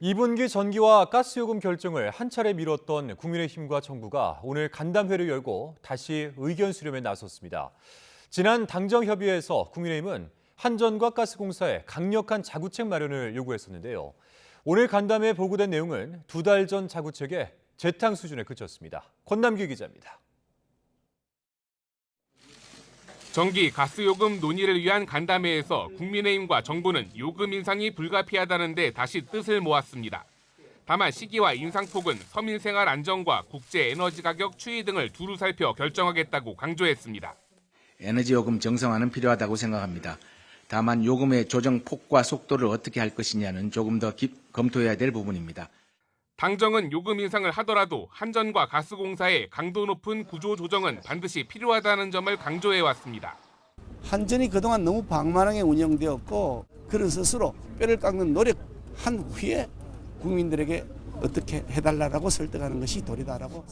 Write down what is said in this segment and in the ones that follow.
2분기 전기와 가스요금 결정을 한 차례 미뤘던 국민의힘과 정부가 오늘 간담회를 열고 다시 의견 수렴에 나섰습니다. 지난 당정협의회에서 국민의힘은 한전과 가스공사에 강력한 자구책 마련을 요구했었는데요. 오늘 간담회에 보고된 내용은 2달 전 자구책의 재탕 수준에 그쳤습니다. 권남규 기자입니다. 전기, 가스요금 논의를 위한 간담회에서 국민의힘과 정부는 요금 인상이 불가피하다는 데 다시 뜻을 모았습니다. 다만 시기와 인상폭은 서민생활 안정과 국제 에너지 가격 추이 등을 두루 살펴 결정하겠다고 강조했습니다. 에너지 요금 정상화는 필요하다고 생각합니다. 다만 요금의 조정 폭과 속도를 어떻게 할 것이냐는 조금 더 검토해야 될 부분입니다. 당정은 요금 인상을 하더라도 한전과 가스공사의 강도 높은 구조 조정은 반드시 필요하다는 점을 강조해왔습니다. 한전이 그동안 너무 방만하게 운영되었고 그런 스스로 뼈를 깎는 노력한 후에 국민들에게 어떻게 해달라고 설득하는 것이 도리다라고.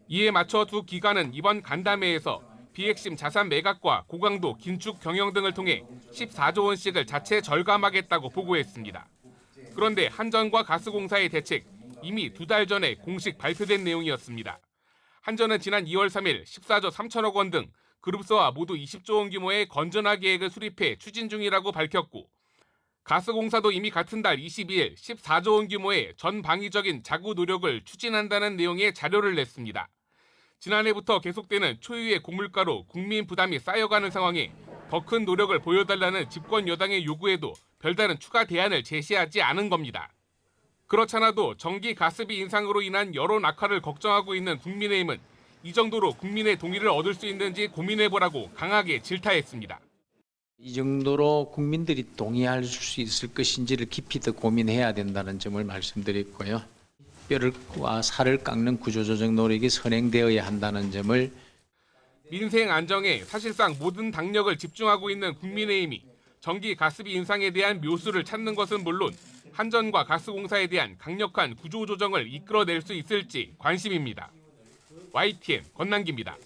이에 맞춰 두 기관은 이번 간담회에서 비핵심 자산 매각과 고강도 긴축 경영 등을 통해 14조 원씩을 자체 절감하겠다고 보고했습니다. 그런데 한전과 가스공사의 대책 이미 2달 전에 공식 발표된 내용이었습니다. 한전은 지난 2월 3일 14조 3천억 원 등 그룹사와 모두 20조 원 규모의 건전화 계획을 수립해 추진 중이라고 밝혔고 가스공사도 이미 같은 달 22일 14조 원 규모의 전방위적인 자구 노력을 추진한다는 내용의 자료를 냈습니다. 지난해부터 계속되는 초유의 고물가로 국민 부담이 쌓여가는 상황에 더 큰 노력을 보여달라는 집권 여당의 요구에도 별다른 추가 대안을 제시하지 않은 겁니다. 그렇잖아도 전기 가스비 인상으로 인한 여론 악화를 걱정하고 있는 국민의힘은 이 정도로 국민의 동의를 얻을 수 있는지 고민해보라고 강하게 질타했습니다. 이 정도로 국민들이 동의할 수 있을 것인지를 깊이 더 고민해야 된다는 점을 말씀드렸고요. 뼈와 살을 깎는 구조조정 노력이 선행되어야 한다는 점을 민생 안정에 사실상 모든 당력을 집중하고 있는 국민의힘이 전기 가스비 인상에 대한 묘수를 찾는 것은 물론 한전과 가스공사에 대한 강력한 구조조정을 이끌어낼 수 있을지 관심입니다. YTN 권남기입니다.